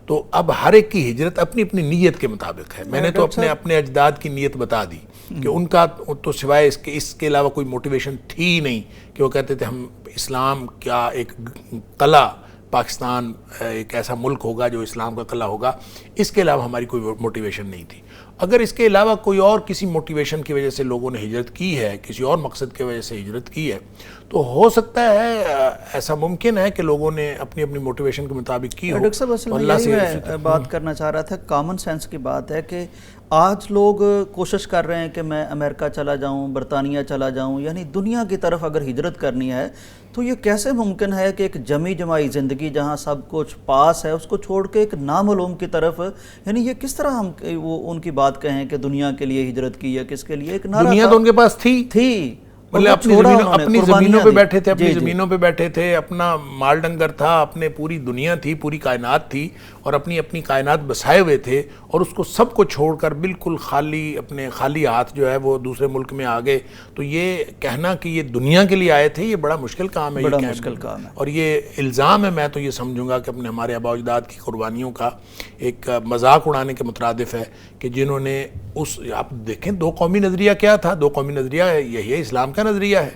S3: تو اب ہر ایک کی ہجرت اپنی اپنی نیت کے مطابق ہے. میں نے تو اپنے اجداد کی نیت بتا دی کہ ان کا تو سوائے اس کے علاوہ کوئی موٹیویشن تھی نہیں, کہ وہ کہتے تھے ہم اسلام کا ایک قلعہ, پاکستان ایک ایسا ملک ہوگا جو اسلام کا قلعہ ہوگا, اس کے علاوہ ہماری کوئی موٹیویشن نہیں تھی. اگر اس کے علاوہ کوئی اور کسی موٹیویشن کی وجہ سے لوگوں نے ہجرت کی ہے, کسی اور مقصد کی وجہ سے ہجرت کی ہے, تو ہو سکتا ہے ایسا ممکن ہے کہ لوگوں نے اپنی اپنی موٹیویشن کے مطابق کی ہو.
S2: ڈاکٹر صاحب اصل میں یہی میں بات کرنا چاہ رہا تھا, کامن سینس کی بات ہے کہ آج لوگ کوشش کر رہے ہیں کہ میں امریکہ چلا جاؤں, برطانیہ چلا جاؤں, یعنی دنیا کی طرف اگر ہجرت کرنی ہے تو یہ کیسے ممکن ہے کہ ایک جمی جمائی زندگی جہاں سب کچھ پاس ہے اس کو چھوڑ کے ایک نامعلوم کی طرف, یعنی یہ کس طرح ہم وہ ان کی بات کہیں کہ دنیا کے لیے ہجرت کی ہے, کس کے لیے؟ ایک نعرہ
S3: دنیا تو ان کے پاس تھی, مطلب اپنی زمینوں پہ بیٹھے تھے, اپنی زمینوں پہ بیٹھے تھے, اپنا مال ڈنگر تھا, اپنے پوری دنیا تھی, پوری کائنات تھی, اور اپنی کائنات بسائے ہوئے تھے, اور اس کو سب کو چھوڑ کر بالکل اپنے خالی ہاتھ جو ہے وہ دوسرے ملک میں آ گئے. تو یہ کہنا کہ یہ دنیا کے لیے آئے تھے یہ بڑا مشکل کام ہے,
S2: بڑا مشکل کام ہے,
S3: اور یہ الزام ہے. میں تو یہ سمجھوں گا کہ ہمارے آباء و اجداد کی قربانیوں کا ایک مذاق اڑانے کے مترادف ہے کہ جنہوں نے آپ دیکھیں 2 قومی نظریہ کیا تھا, 2 قومی نظریہ یہی ہے, اسلام کا نظریہ ہے.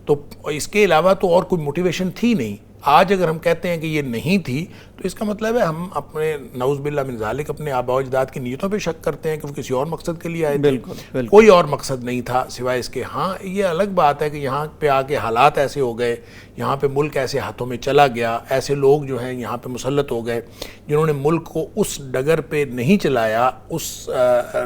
S3: تو اس کے علاوہ تو اور کوئی موٹیویشن تھی نہیں آج اگر ہم کہتے ہیں کہ یہ نہیں تھی تو اس کا مطلب ہے ہم اپنے نعوذ باللہ من ذالک اپنے آباء و اجداد کی نیتوں پہ شک کرتے ہیں کہ وہ کسی اور مقصد کے لیے آئے تھے.
S2: بالکل
S3: کوئی اور مقصد نہیں تھا سوائے اس کے. ہاں یہ الگ بات ہے کہ یہاں پہ آ کے حالات ایسے ہو گئے, یہاں پہ ملک ایسے ہاتھوں میں چلا گیا, ایسے لوگ جو ہیں یہاں پہ مسلط ہو گئے جنہوں نے ملک کو اس ڈگر پہ نہیں چلایا, اس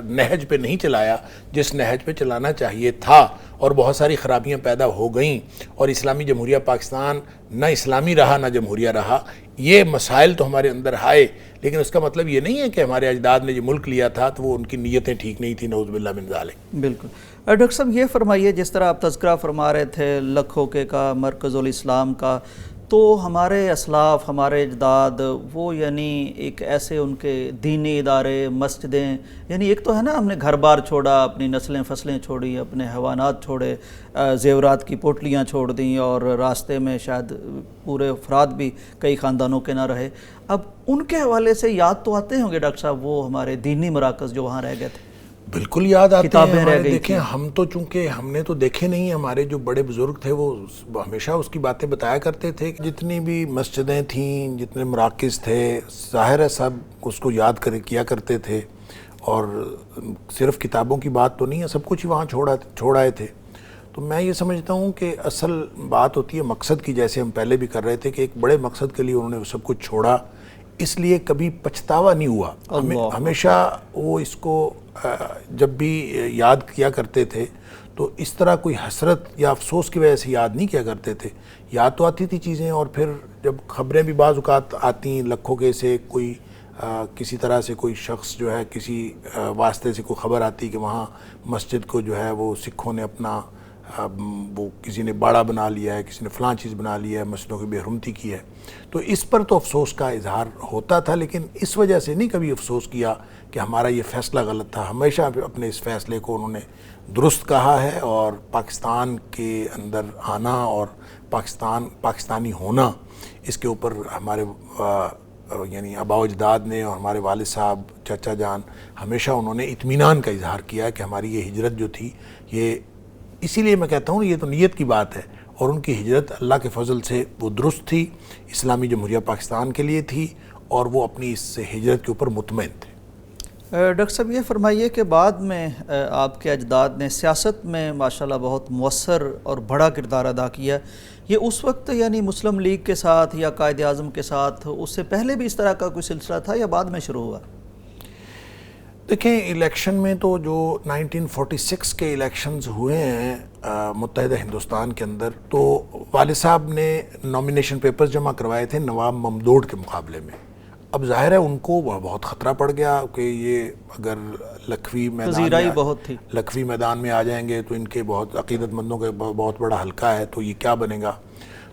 S3: نہج پہ نہیں چلایا جس نہج پہ چلانا چاہیے تھا, اور بہت ساری خرابیاں پیدا ہو گئیں, اور اسلامی جمہوریہ پاکستان نہ اسلامی رہا نہ جمہوریہ رہا. یہ مسائل تو ہمارے اندر آئے, لیکن اس کا مطلب یہ نہیں ہے کہ ہمارے اجداد نے جو ملک لیا تھا تو وہ ان کی نیتیں ٹھیک نہیں تھیں, نعوذ باللہ من ذالک.
S2: بالکل. ڈاکٹر صاحب یہ فرمائیے, جس طرح آپ تذکرہ فرما رہے تھے لکھوکے کا, مرکز الاسلام کا, تو ہمارے اسلاف, ہمارے اجداد وہ یعنی ایک ایسے ان کے دینی ادارے, مسجدیں, یعنی ایک تو ہے نا ہم نے گھر بار چھوڑا, اپنی نسلیں فصلیں چھوڑی, اپنے حیوانات چھوڑے, زیورات کی پوٹلیاں چھوڑ دیں, اور راستے میں شاید پورے افراد بھی کئی خاندانوں کے نہ رہے. اب ان کے حوالے سے یاد تو آتے ہوں گے ڈاکٹر صاحب وہ ہمارے دینی مراکز جو وہاں رہ گئے تھے؟
S3: بالکل یاد آتے ہیں ہمارے.
S2: گئی
S3: دیکھیں ہم تو چونکہ ہم نے تو دیکھے نہیں, ہمارے جو بڑے بزرگ تھے وہ ہمیشہ اس کی باتیں بتایا کرتے تھے کہ جتنی بھی مسجدیں تھیں, جتنے مراکز تھے, ظاہر ہے سب اس کو یاد کیا کرتے تھے, اور صرف کتابوں کی بات تو نہیں ہے, سب کچھ ہی وہاں چھوڑ آئے تھے. تو میں یہ سمجھتا ہوں کہ اصل بات ہوتی ہے مقصد کی, جیسے ہم پہلے بھی کر رہے تھے کہ ایک بڑے مقصد کے لیے انہوں نے سب کچھ چھوڑا, اس لیے کبھی پچھتاوا نہیں ہوا. ہمیشہ وہ اس کو جب بھی یاد کیا کرتے تھے تو اس طرح کوئی حسرت یا افسوس کی وجہ سے یاد نہیں کیا کرتے تھے. یاد تو آتی تھی چیزیں, اور پھر جب خبریں بھی بعض اوقات آتی لکھوکے سے, کوئی کسی طرح سے کوئی شخص جو ہے کسی واسطے سے کوئی خبر آتی کہ وہاں مسجد کو جو ہے وہ سکھوں نے اپنا وہ کسی نے باڑا بنا لیا ہے, کسی نے فلاں چیز بنا لیا ہے, مسجدوں کی بے حرمتی کی ہے, تو اس پر تو افسوس کا اظہار ہوتا تھا, لیکن اس وجہ سے نہیں کبھی افسوس کیا کہ ہمارا یہ فیصلہ غلط تھا. ہمیشہ اپنے اس فیصلے کو انہوں نے درست کہا ہے, اور پاکستان کے اندر آنا اور پاکستانی ہونا, اس کے اوپر ہمارے یعنی آباء و اجداد نے اور ہمارے والد صاحب, چچا جان, ہمیشہ انہوں نے اطمینان کا اظہار کیا کہ ہماری یہ ہجرت جو تھی, یہ اسی لیے میں کہتا ہوں یہ تو نیت کی بات ہے, اور ان کی ہجرت اللہ کے فضل سے وہ درست تھی, اسلامی جمہوریہ پاکستان کے لیے تھی, اور وہ اپنی اس ہجرت کے اوپر مطمئن تھے.
S2: ڈاکٹر صاحب یہ فرمائیے کہ بعد میں آپ کے اجداد نے سیاست میں ماشاءاللہ بہت مؤثر اور بڑا کردار ادا کیا, یہ اس وقت یعنی مسلم لیگ کے ساتھ یا قائد اعظم کے ساتھ, اس سے پہلے بھی اس طرح کا کوئی سلسلہ تھا یا بعد میں شروع ہوا؟
S3: دیکھیں الیکشن میں تو جو 1946 کے الیکشنز ہوئے ہیں متحدہ ہندوستان کے اندر, تو والد صاحب نے نامینیشن پیپرز جمع کروائے تھے نواب ممدوڑ کے مقابلے میں. اب ظاہر ہے ان کو بہت خطرہ پڑ گیا کہ یہ اگر لکھوی میدان میں آ جائیں گے تو ان کے بہت عقیدت مندوں کا بہت بڑا حلقہ ہے, تو یہ کیا بنے گا.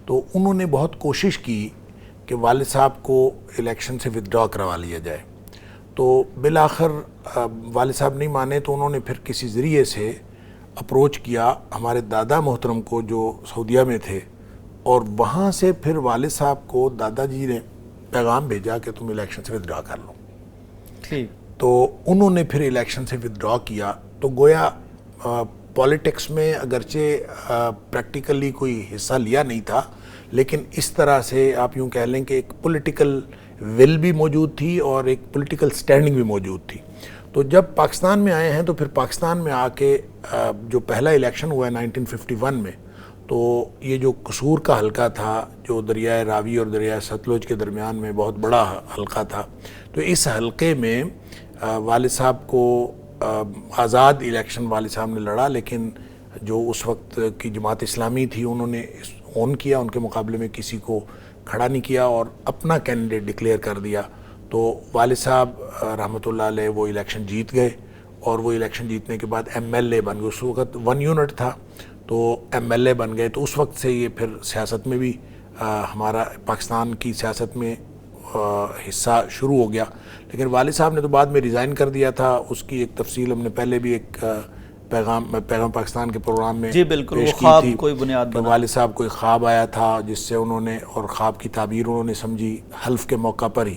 S3: تو انہوں نے بہت کوشش کی کہ والد صاحب کو الیکشن سے ودرا کروا لیا جائے. تو بالآخر والد صاحب نہیں مانے, تو انہوں نے پھر کسی ذریعے سے اپروچ کیا ہمارے دادا محترم کو جو سعودیہ میں تھے, اور وہاں سے پھر والد صاحب کو دادا جی نے پیغام بھیجا کہ تم الیکشن سے ودرا کر لو. تو انہوں نے پھر الیکشن سے ودرا کیا. تو گویا پولیٹکس میں اگرچہ پریکٹیکلی کوئی حصہ لیا نہیں تھا, لیکن اس طرح سے آپ یوں کہہ لیں کہ ایک پولیٹیکل ول بھی موجود تھی اور ایک پولیٹیکل سٹینڈنگ بھی موجود تھی. تو جب پاکستان میں آئے ہیں تو پھر پاکستان میں آ کے جو پہلا الیکشن ہوا ہے 1951 میں, تو یہ جو قصور کا حلقہ تھا جو دریائے راوی اور دریائے ستلج کے درمیان میں بہت بڑا حلقہ تھا, تو اس حلقے میں والد صاحب کو آزاد الیکشن والد صاحب نے لڑا, لیکن جو اس وقت کی جماعت اسلامی تھی انہوں نے اون کیا, ان کے مقابلے میں کسی کو کھڑا نہیں کیا اور اپنا کینڈیڈیٹ ڈکلیئر کر دیا. تو والد صاحب رحمۃ اللہ علیہ وہ الیکشن جیت گئے, اور وہ الیکشن جیتنے کے بعد ایم ایل اے بن گئے. اس وقت 1 یونٹ تھا تو ایم ایل اے بن گئے. تو اس وقت سے یہ پھر سیاست میں بھی ہمارا پاکستان کی سیاست میں حصہ شروع ہو گیا. لیکن والد صاحب نے تو بعد میں ریزائن کر دیا تھا, اس کی ایک تفصیل ہم نے پہلے بھی ایک پیغام پاکستان کے پروگرام میں
S2: جی بالکل
S3: پیش
S2: وہ خواب
S3: کی تھی
S2: کوئی بنیاد بنا.
S3: والد صاحب کو ایک خواب آیا تھا جس سے انہوں نے, اور خواب کی تعبیر انہوں نے سمجھی حلف کے موقع پر ہی,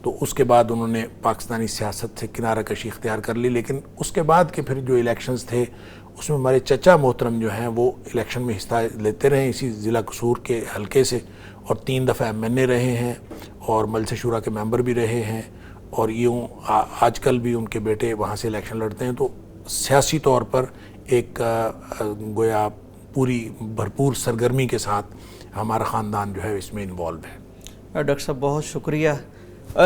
S3: تو اس کے بعد انہوں نے پاکستانی سیاست سے کنارہ کشی اختیار کر لی. لیکن اس کے بعد کے پھر جو الیکشنز تھے اس میں ہمارے چچا محترم جو ہیں وہ الیکشن میں حصہ لیتے رہے اسی ضلع قصور کے حلقے سے, اور 3 دفعہ MNA رہے ہیں اور مجلس شورا کے ممبر بھی رہے ہیں، اور یوں آج کل بھی ان کے بیٹے وہاں سے الیکشن لڑتے ہیں. تو سیاسی طور پر ایک گویا پوری بھرپور سرگرمی کے ساتھ ہمارا خاندان جو ہے اس میں انوالو ہے.
S2: ڈاکٹر صاحب بہت شکریہ.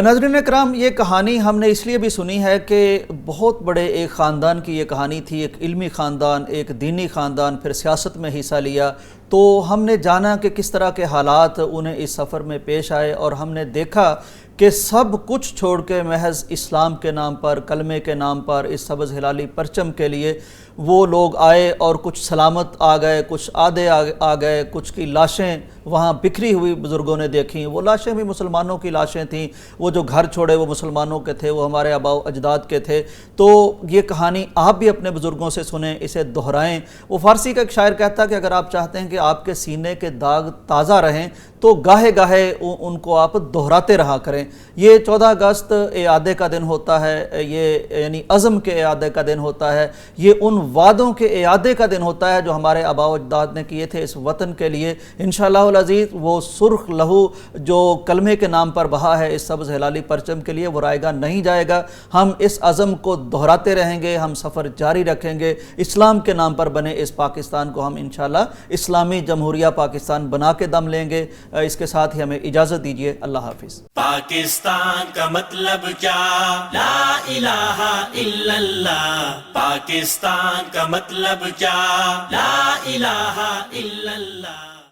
S2: ناظرین اکرام، یہ کہانی ہم نے اس لیے بھی سنی ہے کہ بہت بڑے ایک خاندان کی یہ کہانی تھی، ایک علمی خاندان، ایک دینی خاندان، پھر سیاست میں حصہ لیا. تو ہم نے جانا کہ کس طرح کے حالات انہیں اس سفر میں پیش آئے، اور ہم نے دیکھا کہ سب کچھ چھوڑ کے محض اسلام کے نام پر، کلمے کے نام پر، اس سبز ہلالی پرچم کے لیے وہ لوگ آئے، اور کچھ سلامت آ گئے، کچھ آدھے آ گئے، کچھ کی لاشیں وہاں بکھری ہوئی بزرگوں نے دیکھیں. وہ لاشیں بھی مسلمانوں کی لاشیں تھیں، وہ جو گھر چھوڑے وہ مسلمانوں کے تھے، وہ ہمارے آباء و اجداد کے تھے. تو یہ کہانی آپ بھی اپنے بزرگوں سے سنیں، اسے دہرائیں. وہ فارسی کا ایک شاعر کہتا کہ اگر آپ چاہتے ہیں کہ آپ کے سینے کے داغ تازہ رہیں تو گاہے گاہے ان کو آپ دہراتے رہا کریں. یہ 14 اگست اعادے کا دن ہوتا ہے، یہ یعنی عزم کے اعادے کا دن ہوتا ہے، یہ ان وعدوں کے اعادے کا دن ہوتا ہے جو ہمارے آباء و اجداد نے کیے تھے اس وطن کے لیے. انشاءاللہ العزیز وہ سرخ لہو جو کلمے کے نام پر بہا ہے اس سبز ہلالی پرچم کے لیے، وہ رائے گا نہیں جائے گا. ہم اس عزم کو دہراتے رہیں گے، ہم سفر جاری رکھیں گے. اسلام کے نام پر بنے اس پاکستان کو ہم انشاءاللہ اسلامی جمہوریہ پاکستان بنا کے دم لیں گے. اس کے ساتھ ہی ہمیں اجازت دیجیے. اللہ حافظ.
S1: پاکستان کا مطلب کیا؟ لا الہ الا اللہ. پاکستان کا مطلب کیا؟ لا الہ الا اللہ.